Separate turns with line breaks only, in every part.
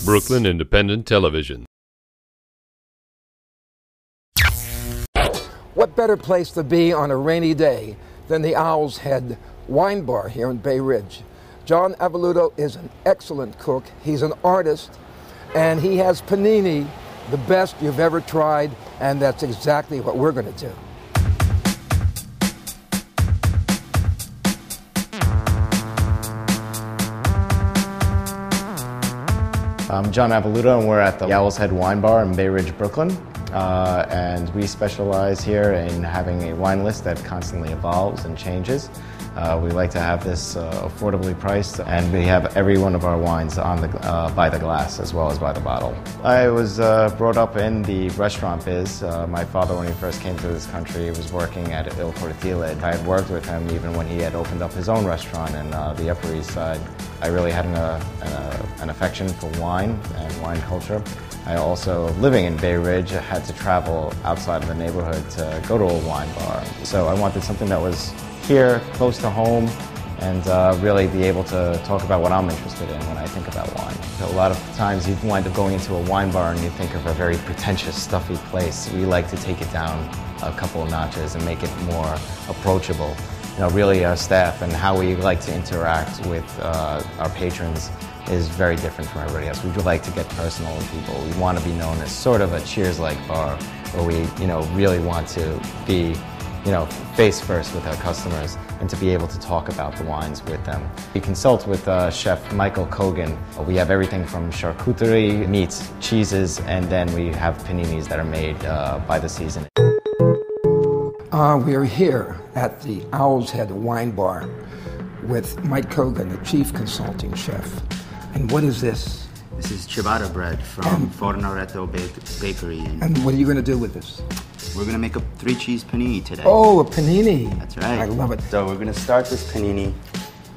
Brooklyn Independent Television.
What better place to be on a rainy day than the Owl's Head Wine Bar here in Bay Ridge? John Avelluto is an excellent cook. He's an artist, and he has panini, the best you've ever tried, and that's exactly what we're going to do.
I'm John Avelluto, and we're at the Owl's Head Wine Bar in Bay Ridge, Brooklyn. And we specialize here in having a wine list that constantly evolves and changes. We like to have this affordably priced, and we have every one of our wines on the by the glass as well as by the bottle. I was brought up in the restaurant biz. My father, when he first came to this country, was working at Il Cortile. I had worked with him even when he had opened up his own restaurant in the Upper East Side. I really had an affection for wine and wine culture. I also, living in Bay Ridge, had to travel outside of the neighborhood to go to a wine bar. So I wanted something that was here, close to home, and really be able to talk about what I'm interested in when I think about wine. A lot of times you wind up going into a wine bar and you think of a very pretentious, stuffy place. We like to take it down a couple of notches and make it more approachable. You know, really our staff and how we like to interact with our patrons is very different from everybody else. We like to get personal with people. We want to be known as sort of a Cheers-like bar where we, really want to be, face first with our customers and to be able to talk about the wines with them. We consult with Chef Michael Kogan. We have everything from charcuterie, meats, cheeses, and then we have paninis that are made by the season.
We are here at the Owl's Head Wine Bar with Mike Kogan, the chief consulting chef. And what is this?
This is ciabatta bread from Fornaretto Bakery.
And what are you going to do with this?
We're going to make a 3-cheese panini today.
Oh, a panini.
That's right.
I love it.
So we're going to start this panini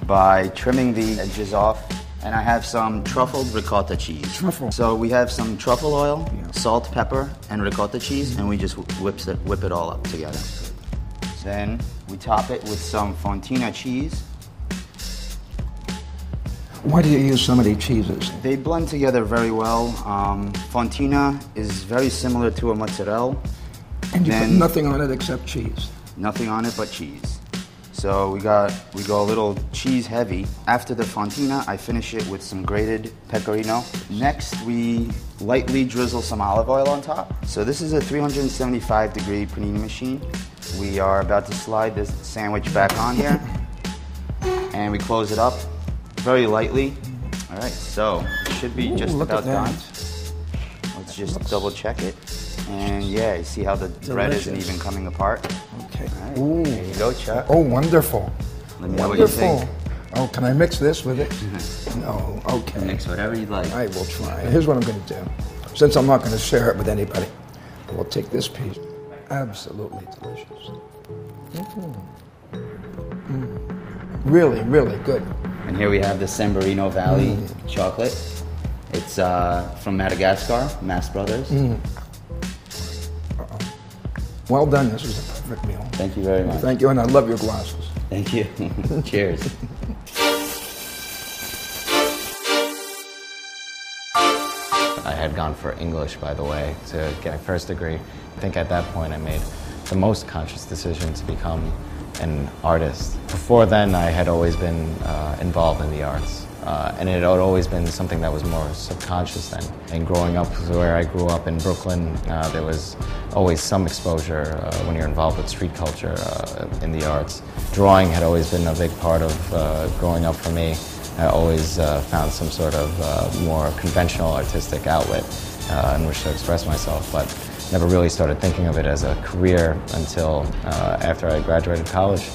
by trimming the edges off. And I have some truffled ricotta cheese.
Truffle.
So we have some truffle oil, salt, pepper, and ricotta cheese, and we just whip it all up together. Then we top it with some fontina cheese.
Why do you use so many cheeses?
They blend together very well. Fontina is very similar to a mozzarella.
And you put nothing on it except cheese?
Nothing on it but cheese. So we go a little cheese heavy. After the fontina, I finish it with some grated pecorino. Next, we lightly drizzle some olive oil on top. So this is a 375-degree panini machine. We are about to slide this sandwich back on here. And we close it up very lightly. All right, so it should be just about done. Let's just double check it. And yeah, you see how the bread isn't even coming apart?
Okay.
All right. There you go, Chuck.
Oh, wonderful.
Let me know what you think.
Oh, can I mix this with it? No, okay.
Mix whatever you'd like.
I will try. Here's what I'm going to do. Since I'm not going to share it with anybody, we'll take this piece. Absolutely delicious. Really, really good.
And here we have the San Marino Valley chocolate. It's from Madagascar, Mass Brothers.
Well done. This is a perfect meal.
Thank you very much.
Thank you, and I love your glasses.
Thank you. Cheers.
I had gone for English, by the way, to get my first degree. I think at that point I made the most conscious decision to become an artist. Before then, I had always been involved in the arts. And it had always been something that was more subconscious then. And growing up where I grew up in Brooklyn, there was always some exposure when you're involved with street culture in the arts. Drawing had always been a big part of growing up for me. I always found some sort of more conventional artistic outlet in which to express myself, but never really started thinking of it as a career until after I graduated college.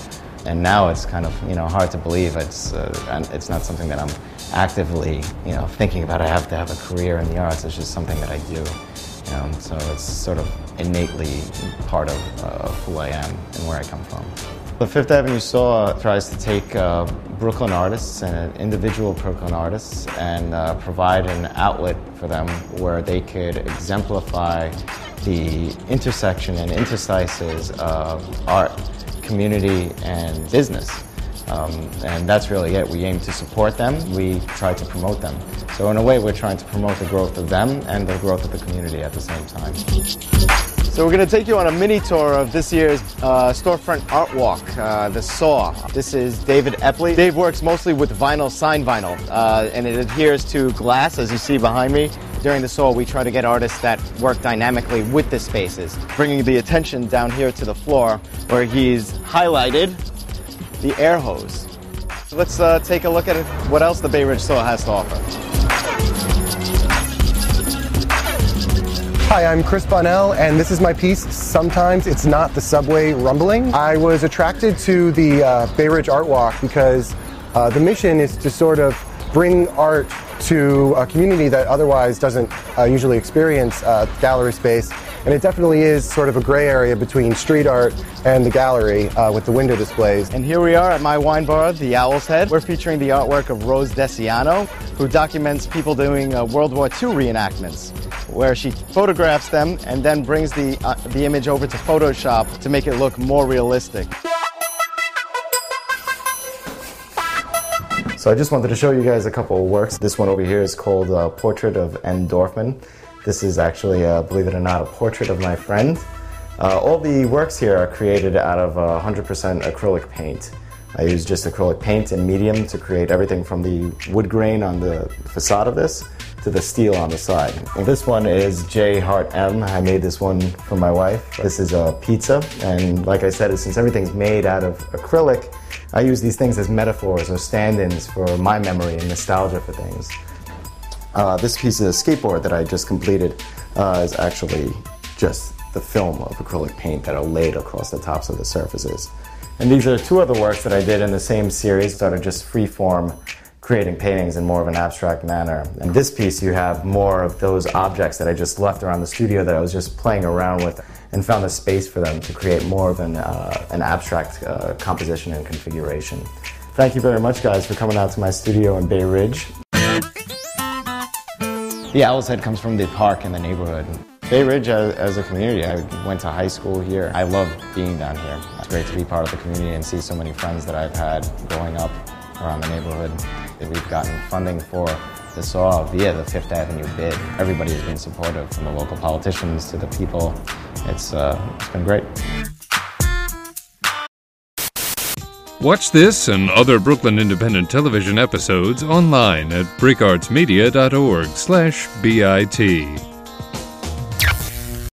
And now it's kind of hard to believe it's not something that I'm actively thinking about. I have to have a career in the arts. It's just something that I do. So it's sort of innately part of who I am and where I come from. The Fifth Avenue Saw tries to take Brooklyn artists and individual Brooklyn artists and provide an outlet for them where they could exemplify the intersection and interstices of art, community, and business. And that's really it. We aim to support them. We try to promote them. So in a way, we're trying to promote the growth of them and the growth of the community at the same time. So we're going to take you on a mini tour of this year's storefront art walk, the SAW. This is David Epley. Dave works mostly with vinyl, signed vinyl, and it adheres to glass, as you see behind me. During the SAW, we try to get artists that work dynamically with the spaces, bringing the attention down here to the floor, where he's highlighted the air hose. Let's take a look at what else the Bay Ridge SAW has to offer.
Hi, I'm Chris Bonnell, and this is my piece, Sometimes It's Not the Subway Rumbling. I was attracted to the Bay Ridge Art Walk because the mission is to sort of bring art to a community that otherwise doesn't usually experience gallery space. And it definitely is sort of a gray area between street art and the gallery with the window displays.
And here we are at my wine bar, the Owl's Head. We're featuring the artwork of Rose Desiano, who documents people doing World War II reenactments, where she photographs them and then brings the image over to Photoshop to make it look more realistic. So I just wanted to show you guys a couple of works. This one over here is called Portrait of N. Dorfman. This is actually, believe it or not, a portrait of my friend. All the works here are created out of 100% acrylic paint. I use just acrylic paint and medium to create everything from the wood grain on the facade of this to the steel on the side. And this one is J. Hart M. I made this one for my wife. This is a pizza, and like I said, since everything's made out of acrylic, I use these things as metaphors or stand-ins for my memory and nostalgia for things. This piece of skateboard that I just completed is actually just the film of acrylic paint that are laid across the tops of the surfaces. And these are two other works that I did in the same series that are just free-form, creating paintings in more of an abstract manner. And this piece, you have more of those objects that I just left around the studio that I was just playing around with and found a space for them to create more of an abstract composition and configuration. Thank you very much, guys, for coming out to my studio in Bay Ridge. The Owl's Head comes from the park in the neighborhood. Bay Ridge as a community, I went to high school here. I love being down here. It's great to be part of the community and see so many friends that I've had growing up around the neighborhood. We've gotten funding for the SAW via the Fifth Avenue bid. Everybody has been supportive, from the local politicians to the people. It's been great.
Watch this and other Brooklyn Independent Television episodes online at breakartsmedia.org/BIT.